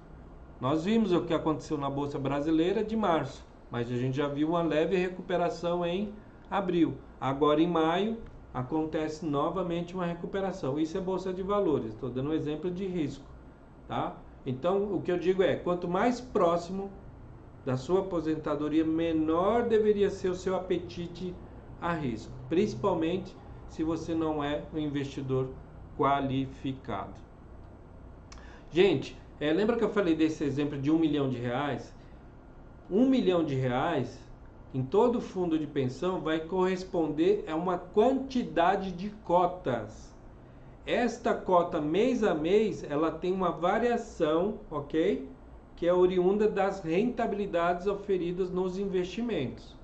Speaker 1: Nós vimos o que aconteceu na Bolsa Brasileira de março, mas a gente já viu uma leve recuperação em abril. Agora em maio, acontece novamente uma recuperação. Isso é Bolsa de Valores, estou dando um exemplo de risco, tá? Então, o que eu digo é, quanto mais próximo da sua aposentadoria, menor deveria ser o seu apetite a risco, principalmente se você não é um investidor qualificado. Gente, lembra que eu falei desse exemplo de 1 milhão de reais? 1 milhão de reais em todo fundo de pensão vai corresponder a uma quantidade de cotas. esta cota mês a mês, ela tem uma variação, ok? Que é oriunda das rentabilidades oferidas nos investimentos.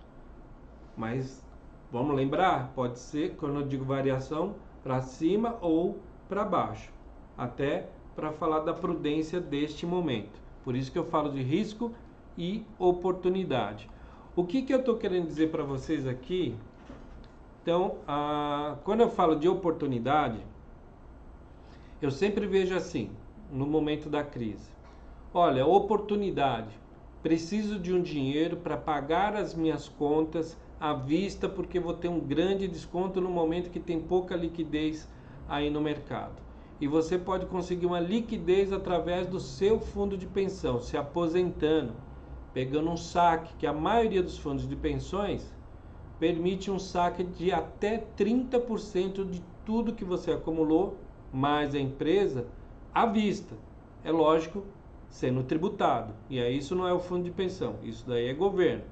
Speaker 1: Mas vamos lembrar, pode ser, quando eu digo variação, para cima ou para baixo, até para falar da prudência deste momento. Por isso que eu falo de risco e oportunidade. O que eu estou querendo dizer para vocês aqui? Então, quando eu falo de oportunidade, eu sempre vejo assim, no momento da crise. Olha, oportunidade. Preciso de um dinheiro para pagar as minhas contas à vista, porque vou ter um grande desconto no momento que tem pouca liquidez aí no mercado. E você pode conseguir uma liquidez através do seu fundo de pensão, se aposentando, pegando um saque, que a maioria dos fundos de pensões permite um saque de até 30% de tudo que você acumulou, mais a empresa, à vista. É lógico, sendo tributado. E aí isso não é o fundo de pensão, isso daí é governo.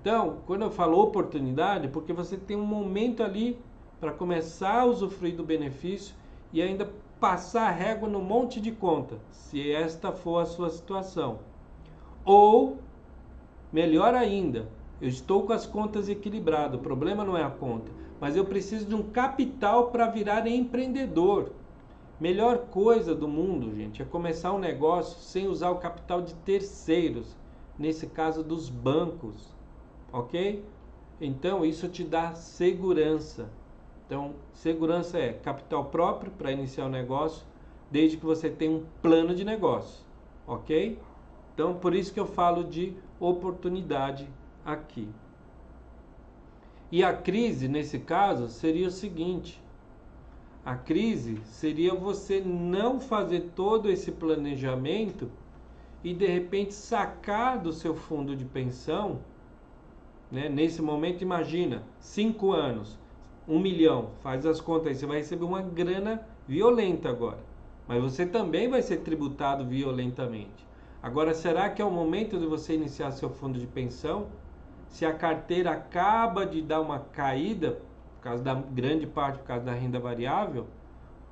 Speaker 1: Então, quando eu falo oportunidade, porque você tem um momento ali para começar a usufruir do benefício e ainda passar a régua no monte de conta, se esta for a sua situação. Ou, melhor ainda, eu estou com as contas equilibradas, o problema não é a conta, mas eu preciso de um capital para virar empreendedor. Melhor coisa do mundo, gente, é começar um negócio sem usar o capital de terceiros, nesse caso dos bancos, ok? Então isso te dá segurança. Então, segurança é capital próprio para iniciar o negócio, desde que você tenha um plano de negócio, ok? Então, por isso que eu falo de oportunidade aqui. E a crise, nesse caso, seria o seguinte: a crise seria você não fazer todo esse planejamento e de repente sacar do seu fundo de pensão, né? Nesse momento, imagina, 5 anos, 1 milhão, faz as contas aí, você vai receber uma grana violenta agora. Mas você também vai ser tributado violentamente. Agora, será que é o momento de você iniciar seu fundo de pensão? Se a carteira acaba de dar uma caída, por causa da grande parte, por causa da renda variável,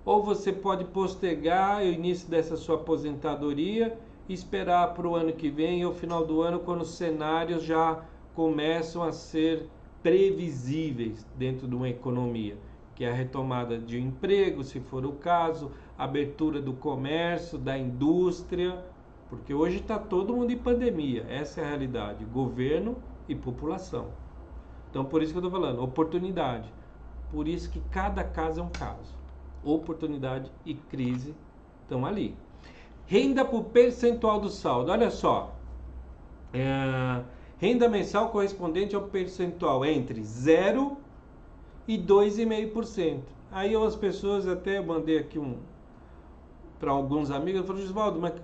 Speaker 1: ou você pode postergar o início dessa sua aposentadoria e esperar para o ano que vem ou final do ano, quando os cenários já começam a ser previsíveis dentro de uma economia, que é a retomada de um emprego, se for o caso, abertura do comércio, da indústria, porque hoje está todo mundo em pandemia, essa é a realidade, governo e população. Então, por isso que eu estou falando, oportunidade. Por isso que cada caso é um caso. Oportunidade e crise estão ali. Renda por percentual do saldo. Olha só. Renda mensal correspondente ao percentual entre 0 e 2,5%. Aí as pessoas, até mandei aqui para alguns amigos, eu falei, Osvaldo, mas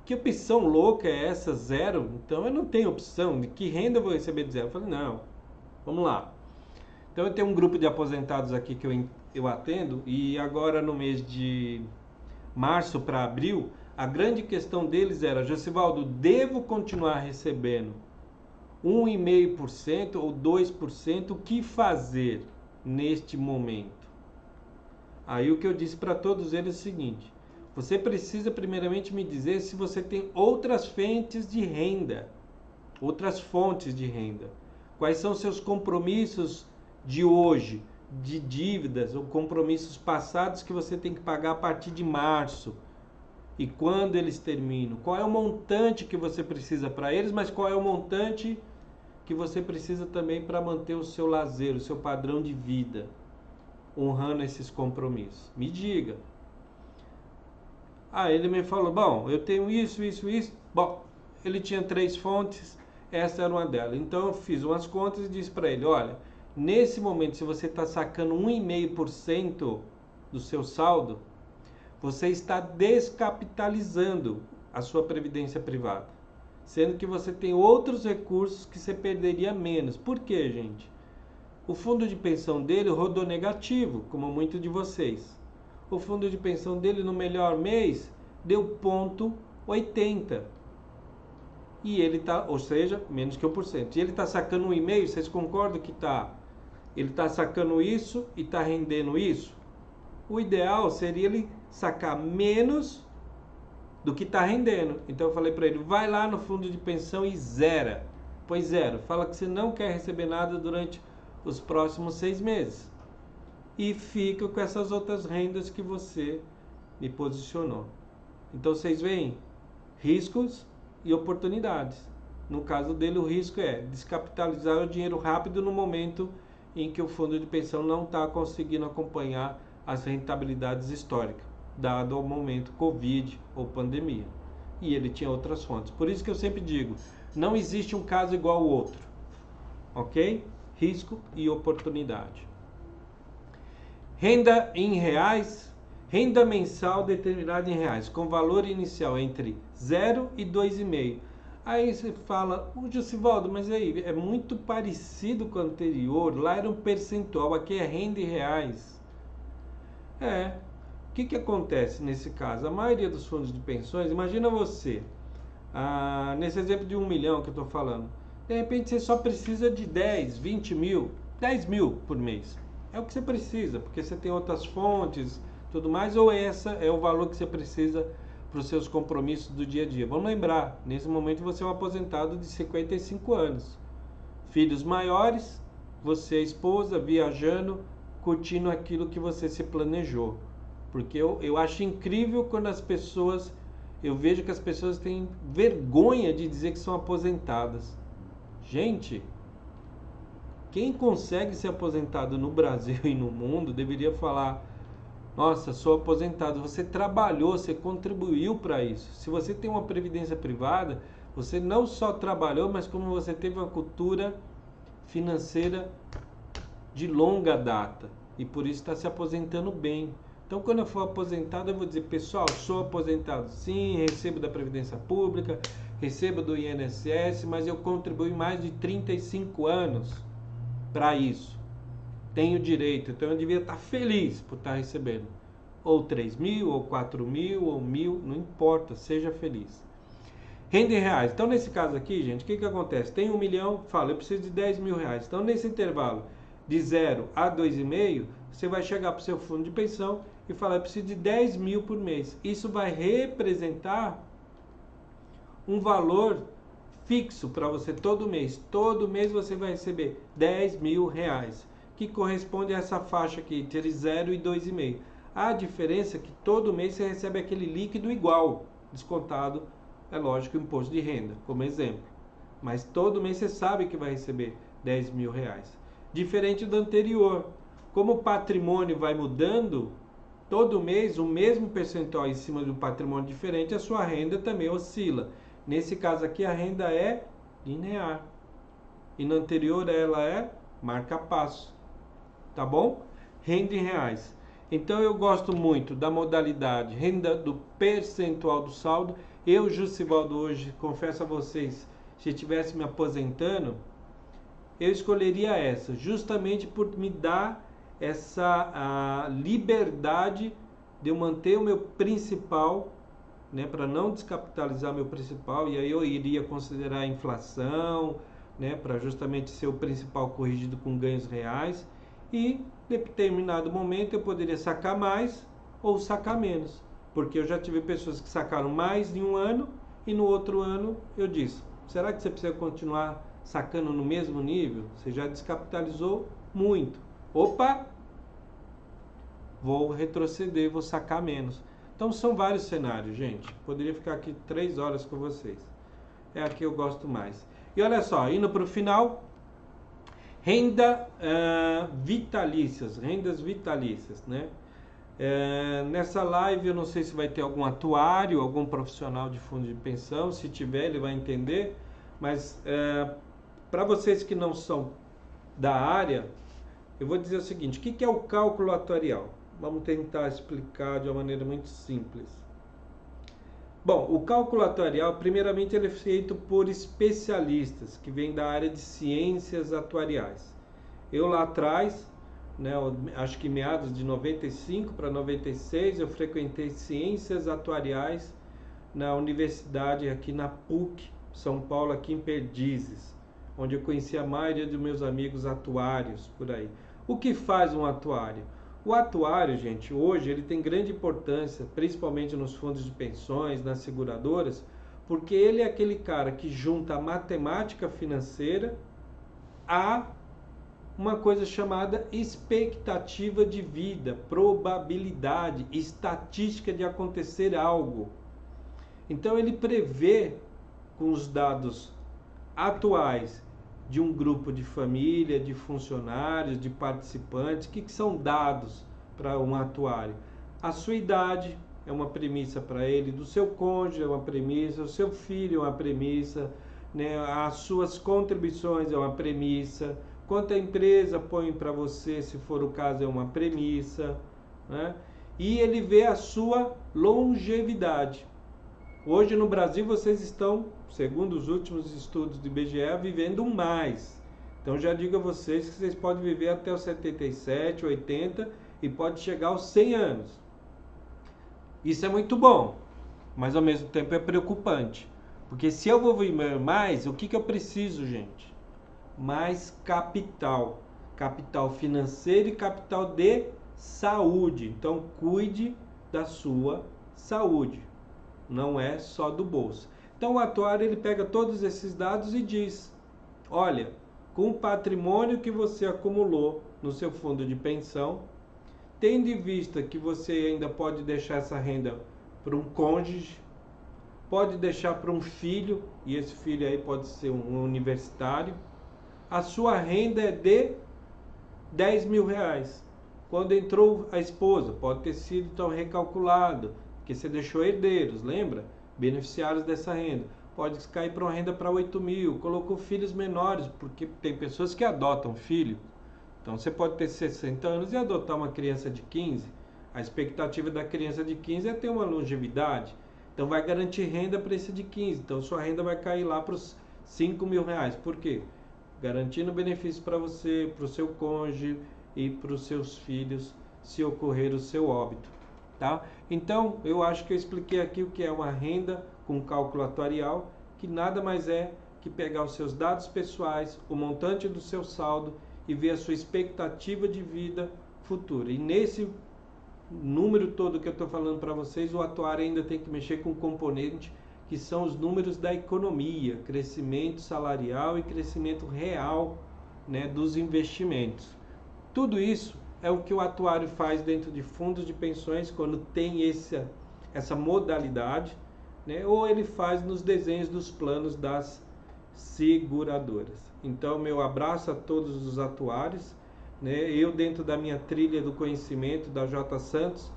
Speaker 1: que opção louca é essa, 0? Então eu não tenho opção, de que renda eu vou receber de 0? Eu falei, não, vamos lá. Então eu tenho um grupo de aposentados aqui que eu atendo, e agora no mês de março para abril, a grande questão deles era, Josivaldo, devo continuar recebendo 1,5% ou 2%, o que fazer neste momento? Aí o que eu disse para todos eles é o seguinte: você precisa primeiramente me dizer se você tem outras fontes de renda, quais são seus compromissos de hoje, de dívidas ou compromissos passados que você tem que pagar a partir de março, e quando eles terminam, qual é o montante que você precisa para eles, mas qual é o montante que você precisa também para manter o seu lazer, o seu padrão de vida, honrando esses compromissos. Me diga. Ele me falou, bom, eu tenho isso. Bom, ele tinha 3 fontes, essa era uma delas. Então eu fiz umas contas e disse para ele, olha, nesse momento, se você está sacando 1,5% do seu saldo, você está descapitalizando a sua previdência privada, sendo que você tem outros recursos que você perderia menos. Por quê, gente? O fundo de pensão dele rodou negativo, como muitos de vocês. O fundo de pensão dele no melhor mês deu 0,80. E ele está, ou seja, menos que 1%. E ele está sacando 1,5%, vocês concordam que ele está sacando isso e está rendendo isso? o ideal seria ele sacar menos do que está rendendo. Então eu falei para ele, vai lá no fundo de pensão e zera. Pois zero. Fala que você não quer receber nada durante os próximos 6 meses. E fica com essas outras rendas que você me posicionou. Então vocês veem riscos e oportunidades. No caso dele, o risco é descapitalizar o dinheiro rápido no momento em que o fundo de pensão não está conseguindo acompanhar as rentabilidades históricas, dado o momento Covid ou pandemia. E ele tinha outras fontes. Por isso que eu sempre digo, não existe um caso igual ao outro. Ok? Risco e oportunidade. Renda em reais, renda mensal determinada em reais, com valor inicial entre 0 e 2,5. Aí você fala, Jussivaldo, mas aí é muito parecido com o anterior, lá era um percentual, aqui é renda em reais. O que acontece nesse caso? A maioria dos fundos de pensões, imagina você, nesse exemplo de 1 milhão que eu estou falando, de repente você só precisa de 10, 20 mil, 10 mil por mês. É o que você precisa, porque você tem outras fontes, tudo mais, ou essa é o valor que você precisa para os seus compromissos do dia a dia. Vamos lembrar, nesse momento você é um aposentado de 55 anos. Filhos maiores, você é esposa, viajando, curtindo aquilo que você se planejou. Porque eu acho incrível quando eu vejo que as pessoas têm vergonha de dizer que são aposentadas. Gente, quem consegue ser aposentado no Brasil e no mundo deveria falar, nossa, sou aposentado. Você trabalhou, você contribuiu para isso. Se você tem uma previdência privada, você não só trabalhou, mas como você teve uma cultura financeira de longa data. E por isso está se aposentando bem. Então, quando eu for aposentado, eu vou dizer, pessoal, sou aposentado sim, recebo da Previdência Pública, recebo do INSS, mas eu contribuí mais de 35 anos para isso. Tenho direito, então eu devia estar feliz por estar recebendo. Ou 3 mil, ou 4 mil, ou 1.000, não importa, seja feliz. Renda em reais. Então, nesse caso aqui, gente, o que acontece? Tem 1 milhão, fala, eu preciso de 10 mil reais. Então, nesse intervalo de 0 a 2,5, você vai chegar para o seu fundo de pensão e falar, eu preciso de 10 mil por mês. Isso vai representar um valor fixo para você todo mês. Todo mês você vai receber 10 mil reais, que corresponde a essa faixa aqui, entre 0 e 2,5. A diferença é que todo mês você recebe aquele líquido igual, descontado, é lógico, o imposto de renda, como exemplo. Mas todo mês você sabe que vai receber 10 mil reais. Diferente do anterior. Como o patrimônio vai mudando, todo mês o mesmo percentual em cima de um patrimônio diferente, a sua renda também oscila. Nesse caso aqui a renda é linear. E no anterior ela é marca-passo. Tá bom? Renda em reais. Então eu gosto muito da modalidade renda do percentual do saldo. Eu, Jussivaldo, hoje, confesso a vocês, se estivesse me aposentando, eu escolheria essa, justamente por me dar essa liberdade de eu manter o meu principal, né, para não descapitalizar meu principal, e aí eu iria considerar a inflação, né, para justamente ser o principal corrigido com ganhos reais, e em determinado momento eu poderia sacar mais ou sacar menos, porque eu já tive pessoas que sacaram mais em um ano e no outro ano eu disse, será que você precisa continuar sacando no mesmo nível? Você já descapitalizou muito. Opa! Vou retroceder, vou sacar menos. Então são vários cenários, gente. Poderia ficar aqui 3 horas com vocês. É a que eu gosto mais. E olha só, indo para o final, renda vitalícias, rendas vitalícias, né? Nessa live eu não sei se vai ter algum atuário, algum profissional de fundo de pensão. Se tiver, ele vai entender. Mas para vocês que não são da área, eu vou dizer o seguinte, o que é o cálculo atuarial? Vamos tentar explicar de uma maneira muito simples. Bom, o cálculo atuarial, primeiramente, ele é feito por especialistas que vêm da área de ciências atuariais. Eu lá atrás, né, acho que meados de 95 para 96, eu frequentei ciências atuariais na universidade aqui na PUC, São Paulo, aqui em Perdizes, onde eu conheci a maioria dos meus amigos atuários por aí. O que faz um atuário? O atuário, gente, hoje ele tem grande importância, principalmente nos fundos de pensões, nas seguradoras, porque ele é aquele cara que junta a matemática financeira a uma coisa chamada expectativa de vida, probabilidade, estatística de acontecer algo. Então ele prevê com os dados atuais de um grupo de família, de funcionários, de participantes, que são dados para um atuário. A sua idade é uma premissa para ele, do seu cônjuge é uma premissa, o seu filho é uma premissa, né? As suas contribuições é uma premissa, quanto a empresa põe para você, se for o caso, é uma premissa, né? E ele vê a sua longevidade. Hoje no Brasil vocês estão, segundo os últimos estudos do IBGE, vivendo mais. Então já digo a vocês que vocês podem viver até os 77, 80 e pode chegar aos 100 anos. Isso é muito bom, mas ao mesmo tempo é preocupante. Porque se eu vou viver mais, o que eu preciso, gente? Mais capital. Capital financeiro e capital de saúde. Então cuide da sua saúde. Não é só do bolso. Então o atuário ele pega todos esses dados e diz: olha, com o patrimônio que você acumulou no seu fundo de pensão, tendo em vista que você ainda pode deixar essa renda para um cônjuge, pode deixar para um filho, e esse filho aí pode ser um universitário, a sua renda é de 10 mil reais. Quando entrou a esposa, pode ter sido então recalculado, porque você deixou herdeiros, lembra? Beneficiários dessa renda. Pode cair para uma renda para 8 mil, colocou filhos menores, porque tem pessoas que adotam filho. Então você pode ter 60 anos e adotar uma criança de 15. A expectativa da criança de 15 é ter uma longevidade. Então vai garantir renda para esse de 15. Então sua renda vai cair lá para os 5 mil reais. Por quê? Garantindo benefício para você, para o seu cônjuge e para os seus filhos, se ocorrer o seu óbito. Tá? Então, eu acho que eu expliquei aqui o que é uma renda com cálculo atuarial, que nada mais é que pegar os seus dados pessoais, o montante do seu saldo e ver a sua expectativa de vida futura. E nesse número todo que eu estou falando para vocês, o atuário ainda tem que mexer com um componente que são os números da economia, crescimento salarial e crescimento real, né, dos investimentos. Tudo isso é o que o atuário faz dentro de fundos de pensões quando tem essa modalidade, né? Ou ele faz nos desenhos dos planos das seguradoras. Então, meu abraço a todos os atuários, né? Eu, dentro da minha trilha do conhecimento da J. Santos,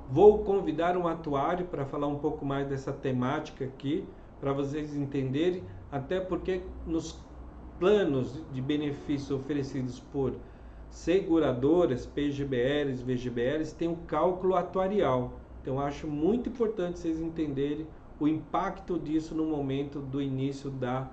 Speaker 1: vou convidar um atuário para falar um pouco mais dessa temática aqui, para vocês entenderem, até porque nos planos de benefícios oferecidos por seguradoras, PGBLs, VGBLs, tem um cálculo atuarial. Então, acho muito importante vocês entenderem o impacto disso no momento do início da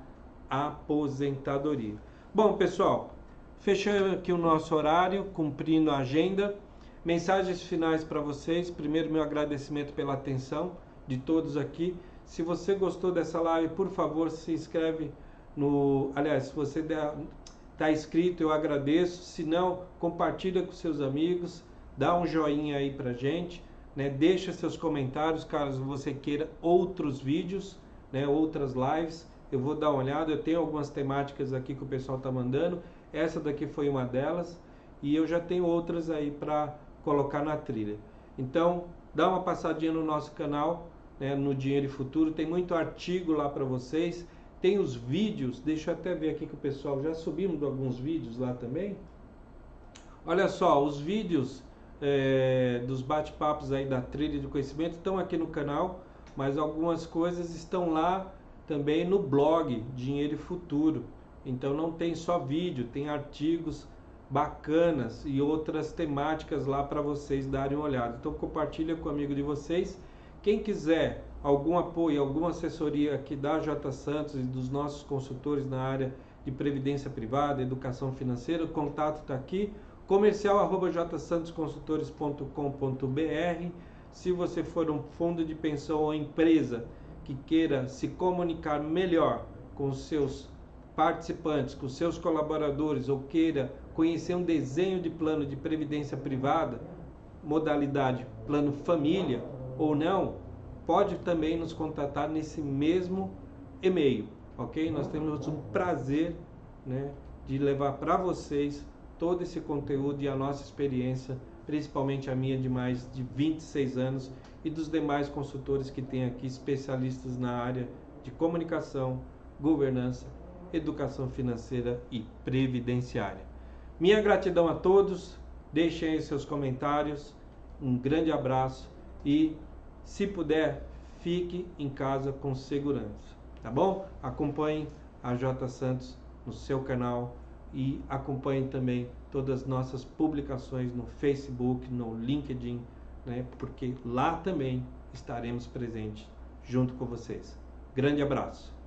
Speaker 1: aposentadoria. Bom, pessoal, fechando aqui o nosso horário, cumprindo a agenda. Mensagens finais para vocês. Primeiro, meu agradecimento pela atenção de todos aqui. Se você gostou dessa live, por favor, se inscreve no... Aliás, se você está inscrito, eu agradeço. Se não, compartilha com seus amigos, dá um joinha aí pra gente, né? Deixa seus comentários caso você queira outros vídeos, né? Outras lives. Eu vou dar uma olhada, eu tenho algumas temáticas aqui que o pessoal está mandando. Essa daqui foi uma delas e eu já tenho outras aí para colocar na trilha. Então, dá uma passadinha no nosso canal, né? No Dinheiro e Futuro, tem muito artigo lá para vocês. Tem os vídeos, deixa eu até ver aqui que o pessoal já subimos alguns vídeos lá também. Olha só, os vídeos dos bate-papos aí da trilha de conhecimento estão aqui no canal, mas algumas coisas estão lá também no blog Dinheiro e Futuro. Então não tem só vídeo, tem artigos bacanas e outras temáticas lá para vocês darem uma olhada. Então compartilha com o amigo de vocês. Quem quiser algum apoio, alguma assessoria aqui da J. Santos e dos nossos consultores na área de previdência privada, educação financeira, o contato está aqui, comercial@jsantosconsultores.com.br. Se você for um fundo de pensão ou empresa que queira se comunicar melhor com os seus participantes, com os seus colaboradores, ou queira conhecer um desenho de plano de previdência privada, modalidade plano família ou não, pode também nos contatar nesse mesmo e-mail, ok? Nós temos um prazer, né, de levar para vocês todo esse conteúdo e a nossa experiência, principalmente a minha de mais de 26 anos e dos demais consultores que tem aqui, especialistas na área de comunicação, governança, educação financeira e previdenciária. Minha gratidão a todos, deixem aí seus comentários, um grande abraço e, se puder, fique em casa com segurança, tá bom? Acompanhem a J Santos no seu canal e acompanhem também todas as nossas publicações no Facebook, no LinkedIn, né? Porque lá também estaremos presentes junto com vocês. Grande abraço!